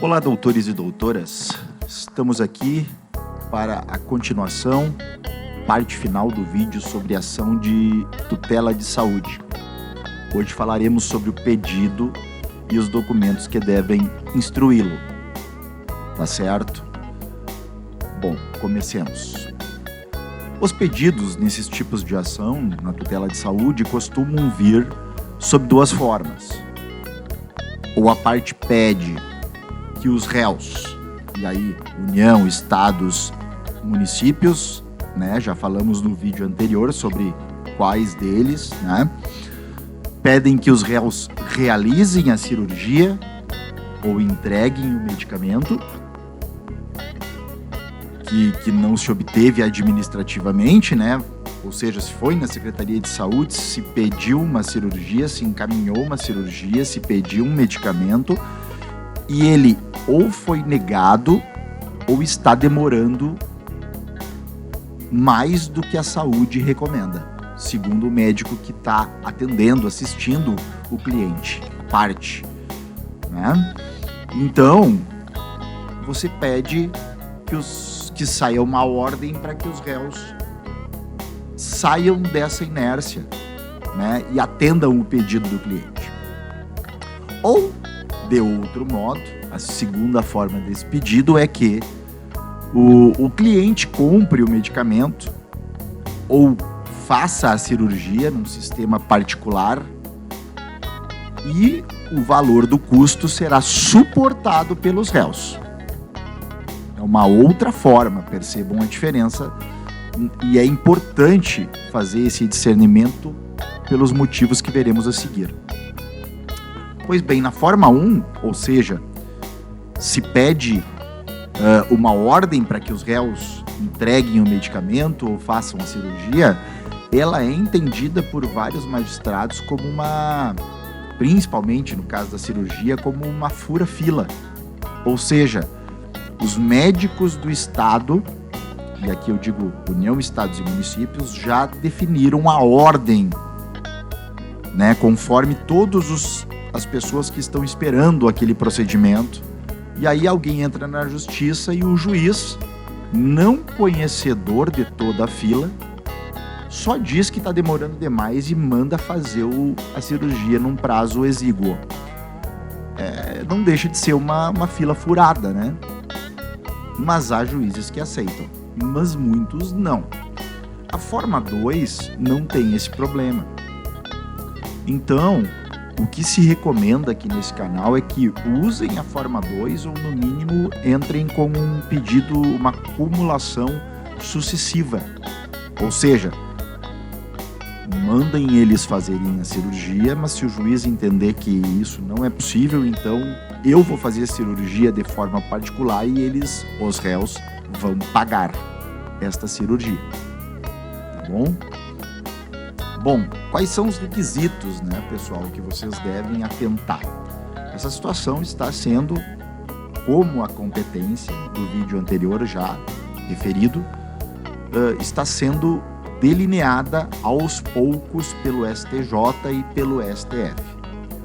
Olá, doutores e doutoras. Estamos aqui para a continuação, parte final do vídeo sobre ação de tutela de saúde. Hoje falaremos sobre o pedido e os documentos que devem instruí-lo. Tá certo? Bom, comecemos. Os pedidos nesses tipos de ação na tutela de saúde costumam vir sob duas formas. Ou a parte pede que os réus, e aí União, Estados, municípios, né, já falamos no vídeo anterior sobre quais deles, né, pedem que os réus realizem a cirurgia ou entreguem o medicamento que não se obteve administrativamente, né? Ou seja, se foi na Secretaria de Saúde, se pediu uma cirurgia, se encaminhou uma cirurgia, se pediu um medicamento e ele ou foi negado ou está demorando mais do que a saúde recomenda, segundo o médico que está atendendo, assistindo o cliente, a parte, né? Então, você pede que saia uma ordem para que os réus saiam dessa inércia, né, e atendam o pedido do cliente. Ou, de outro modo, a segunda forma desse pedido é que o cliente compre o medicamento ou faça a cirurgia num sistema particular e o valor do custo será suportado pelos réus. É uma outra forma, percebam a diferença, e é importante fazer esse discernimento pelos motivos que veremos a seguir. Pois bem, na forma 1, ou seja, se pede uma ordem para que os réus entreguem o medicamento ou façam a cirurgia, ela é entendida por vários magistrados como principalmente no caso da cirurgia, como uma fura-fila. Ou seja, os médicos do Estado, e aqui eu digo União, Estados e municípios, já definiram a ordem, né, conforme todas as pessoas que estão esperando aquele procedimento. E aí alguém entra na justiça e o juiz, não conhecedor de toda a fila, só diz que está demorando demais e manda fazer a cirurgia num prazo exíguo. Não deixa de ser uma fila furada, né? Mas há juízes que aceitam, mas muitos não. A forma 2 não tem esse problema. Então, o que se recomenda aqui nesse canal é que usem a forma 2 ou, no mínimo, entrem com um pedido, uma acumulação sucessiva. Ou seja, mandem eles fazerem a cirurgia, mas se o juiz entender que isso não é possível, então eu vou fazer a cirurgia de forma particular e eles, os réus, vão pagar esta cirurgia. Tá bom? Bom, quais são os requisitos, né, pessoal, que vocês devem atentar? Essa situação está sendo, como a competência do vídeo anterior já referido, está sendo delineada aos poucos pelo STJ e pelo STF.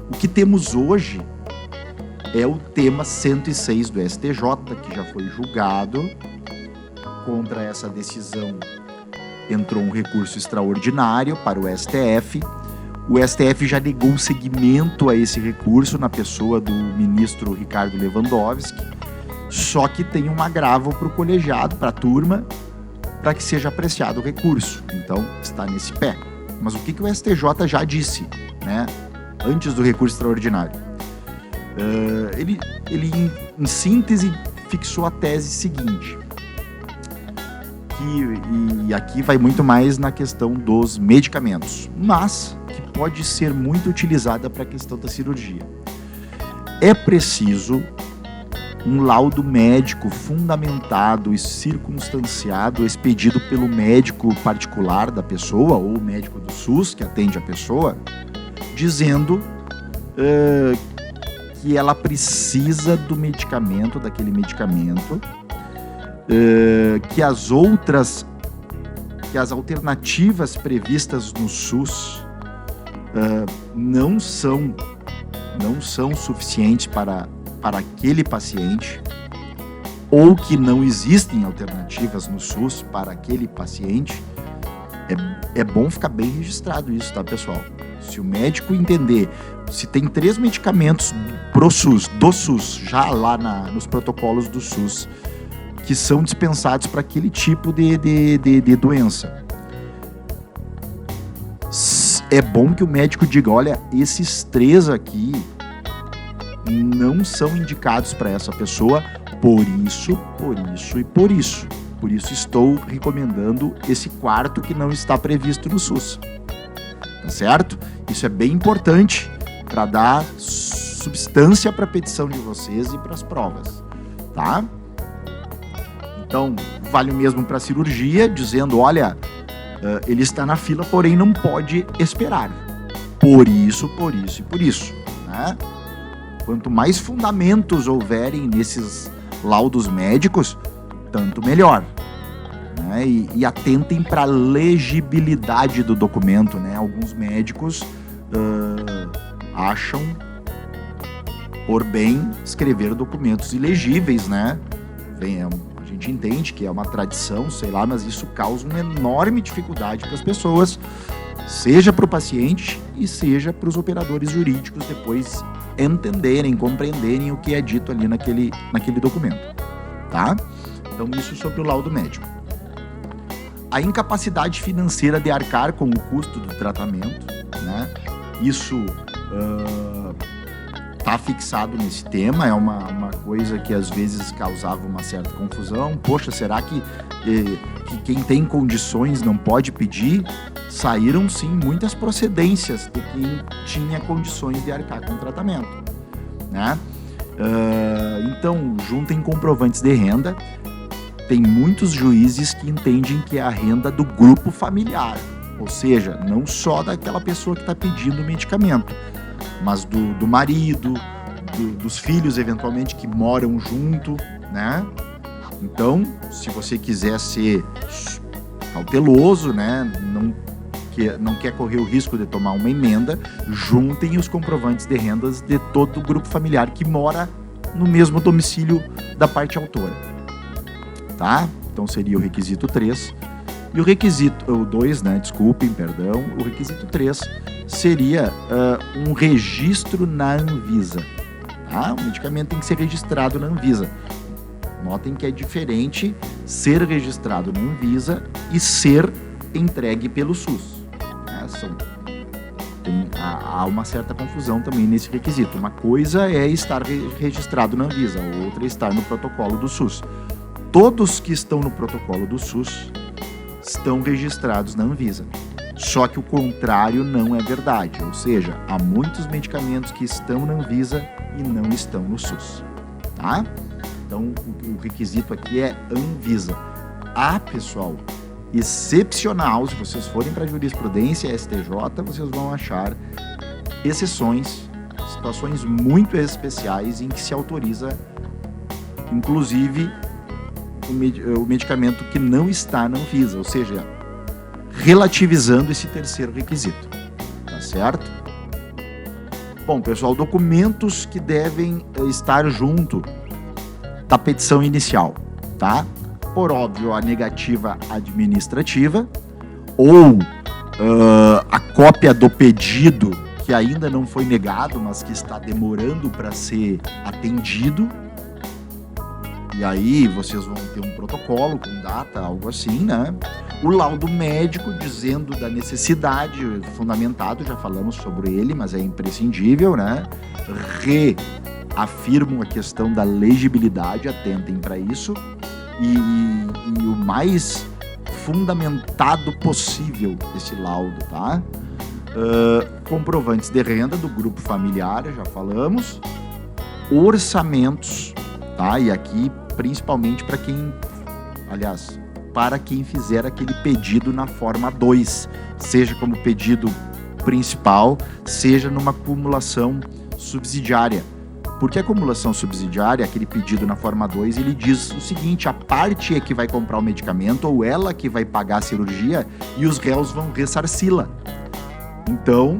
O que temos hoje é o tema 106 do STJ, que já foi julgado. Contra essa decisão entrou um recurso extraordinário para o STF. O STF já negou seguimento a esse recurso na pessoa do ministro Ricardo Lewandowski, só que tem um agravo para o colegiado, para a turma, para que seja apreciado o recurso. Então, está nesse pé. Mas o que o STJ já disse, né, antes do recurso extraordinário? Ele em síntese, fixou a tese seguinte, e aqui vai muito mais na questão dos medicamentos, mas que pode ser muito utilizada para a questão da cirurgia. É preciso um laudo médico fundamentado e circunstanciado, expedido pelo médico particular da pessoa ou o médico do SUS que atende a pessoa, dizendo que ela precisa do medicamento, daquele medicamento, que as alternativas previstas no SUS não são suficientes para para aquele paciente, ou que não existem alternativas no SUS para aquele paciente, é bom ficar bem registrado isso, tá, pessoal? Se o médico entender, se tem 3 medicamentos do SUS, já lá nos protocolos do SUS, que são dispensados para aquele tipo de doença, é bom que o médico diga, olha, esses 3 aqui não são indicados para essa pessoa, por isso e por isso. Por isso estou recomendando esse 4º que não está previsto no SUS. Tá certo? Isso é bem importante para dar substância para a petição de vocês e para as provas. Tá? Então, vale o mesmo para a cirurgia, dizendo, olha, ele está na fila, porém não pode esperar. Por isso e por isso. Né? Quanto mais fundamentos houverem nesses laudos médicos, tanto melhor. Né? E atentem para a legibilidade do documento. Né? Alguns médicos acham por bem escrever documentos ilegíveis, né? A gente entende que é uma tradição, sei lá, mas isso causa uma enorme dificuldade para as pessoas, seja para o paciente e seja para os operadores jurídicos depois entenderem, compreenderem o que é dito ali naquele documento, tá? Então, isso sobre o laudo médico. A incapacidade financeira de arcar com o custo do tratamento, né? Isso está fixado nesse tema, é uma coisa que às vezes causava uma certa confusão. Poxa, será que quem tem condições não pode pedir? Saíram sim muitas procedências de quem tinha condições de arcar com o tratamento, né? Então, juntem comprovantes de renda. Tem muitos juízes que entendem que é a renda do grupo familiar, ou seja, não só daquela pessoa que está pedindo o medicamento, mas do marido, dos filhos, eventualmente, que moram junto, né? Então, se você quiser ser cauteloso, né? Não quer correr o risco de tomar uma emenda, juntem os comprovantes de rendas de todo o grupo familiar que mora no mesmo domicílio da parte autora. Tá? Então seria o requisito 3. E o requisito, o 2, né? Desculpem, perdão. O requisito 3 seria um registro na Anvisa. Tá? O medicamento tem que ser registrado na Anvisa. Notem que é diferente ser registrado na Anvisa e ser entregue pelo SUS. Há uma certa confusão também nesse requisito. Uma coisa é estar registrado na Anvisa, a outra é estar no protocolo do SUS. Todos que estão no protocolo do SUS estão registrados na Anvisa. Só que o contrário não é verdade, ou seja, há muitos medicamentos que estão na Anvisa e não estão no SUS. Tá? Então, o requisito aqui é Anvisa. Pessoal, excepcional, se vocês forem para a jurisprudência STJ, vocês vão achar exceções, situações muito especiais em que se autoriza, inclusive, o medicamento que não está na Anvisa, ou seja, relativizando esse terceiro requisito, tá certo? Bom, pessoal, documentos que devem estar junto da petição inicial, tá? Por óbvio, a negativa administrativa ou a cópia do pedido que ainda não foi negado, mas que está demorando para ser atendido. E aí vocês vão ter um protocolo com data, algo assim, né? O laudo médico dizendo da necessidade, fundamentado, já falamos sobre ele, mas é imprescindível, né? Reafirmam a questão da legibilidade, atentem para isso. E o mais fundamentado possível esse laudo, tá? Comprovantes de renda do grupo familiar, já falamos. Orçamentos, tá? E aqui, principalmente para quem fizer aquele pedido na forma 2, seja como pedido principal, seja numa acumulação subsidiária. Porque a acumulação subsidiária, aquele pedido na forma 2, ele diz o seguinte: a parte é que vai comprar o medicamento ou ela que vai pagar a cirurgia e os réus vão ressarci-la. Então,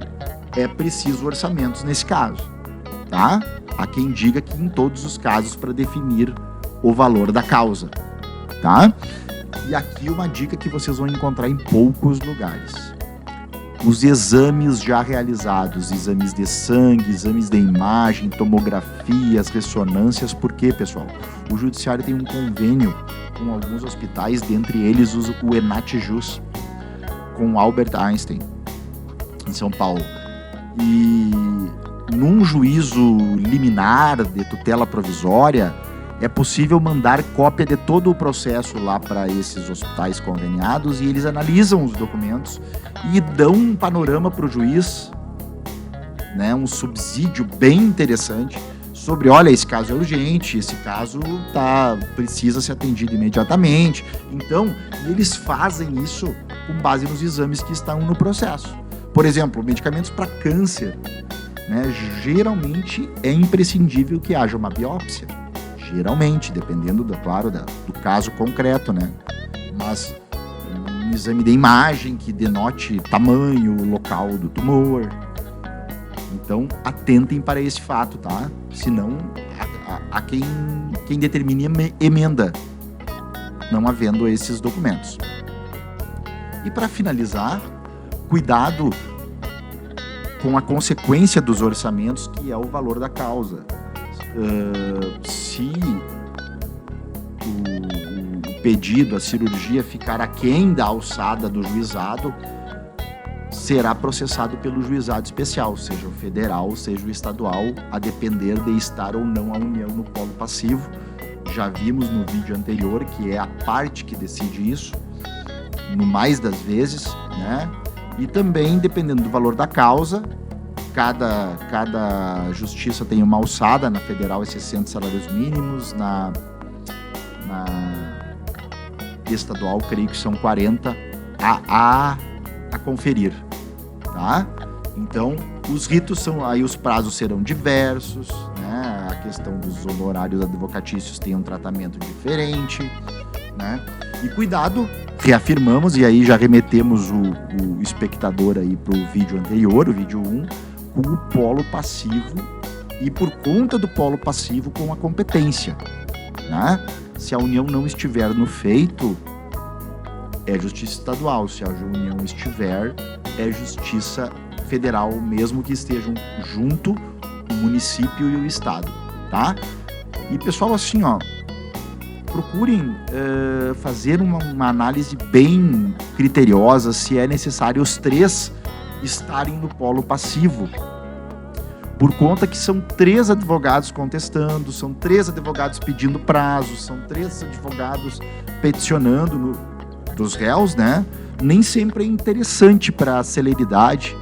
é preciso orçamentos nesse caso, tá? Há quem diga que em todos os casos para definir o valor da causa, tá? E aqui uma dica que vocês vão encontrar em poucos lugares. Os exames já realizados, exames de sangue, exames de imagem, tomografias, ressonâncias, por quê, pessoal? O judiciário tem um convênio com alguns hospitais, dentre eles o ENATJUS, com o Albert Einstein, em São Paulo. E num juízo liminar de tutela provisória, é possível mandar cópia de todo o processo lá para esses hospitais conveniados e eles analisam os documentos e dão um panorama para o juiz, né, um subsídio bem interessante sobre, olha, esse caso é urgente, esse caso precisa ser atendido imediatamente. Então, eles fazem isso com base nos exames que estão no processo. Por exemplo, medicamentos para câncer, né, geralmente é imprescindível que haja uma biópsia. Geralmente, dependendo, do caso concreto, né? Mas um exame de imagem que denote tamanho, local do tumor. Então, atentem para esse fato, tá? Senão, há quem determine emenda, não havendo esses documentos. E para finalizar, cuidado com a consequência dos orçamentos, que é o valor da causa. Se o pedido, a cirurgia ficar aquém da alçada do juizado, será processado pelo juizado especial, seja o federal, seja o estadual, a depender de estar ou não a União no polo passivo. Já vimos no vídeo anterior que é a parte que decide isso, no mais das vezes, né? E também, dependendo do valor da causa, cada justiça tem uma alçada, na federal é 60 salários mínimos, na estadual creio que são 40 a conferir, tá? Então, os ritos são, aí os prazos serão diversos, né? A questão dos honorários advocatícios tem um tratamento diferente, né? E cuidado, reafirmamos, e aí já remetemos o espectador aí para o vídeo anterior, o vídeo 1, com o polo passivo e por conta do polo passivo com a competência, né? Se a União não estiver no feito, é justiça estadual. Se a União estiver, é justiça federal, mesmo que estejam junto o município e o estado, tá? E pessoal, assim, ó, procurem fazer uma análise bem criteriosa se é necessário os três estarem no polo passivo, por conta que são 3 advogados contestando, são 3 advogados pedindo prazo, são 3 advogados peticionando dos réus, né? Nem sempre é interessante para a celeridade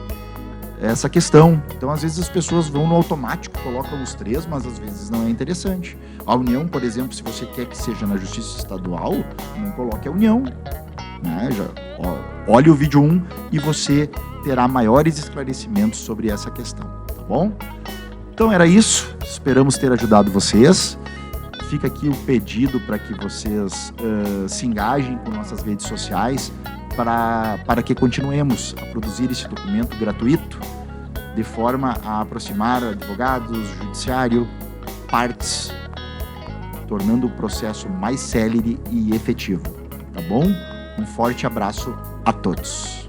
essa questão. Então, às vezes as pessoas vão no automático, colocam os 3, mas às vezes não é interessante. A União, por exemplo, se você quer que seja na Justiça Estadual, não coloque a União, né? Olhe o vídeo 1 e você terá maiores esclarecimentos sobre essa questão, tá bom? Então era isso, esperamos ter ajudado vocês. Fica aqui o pedido para que vocês se engajem com nossas redes sociais para que continuemos a produzir esse documento gratuito, de forma a aproximar advogados, judiciário, partes, tornando o processo mais célere e efetivo, tá bom? Um forte abraço a todos.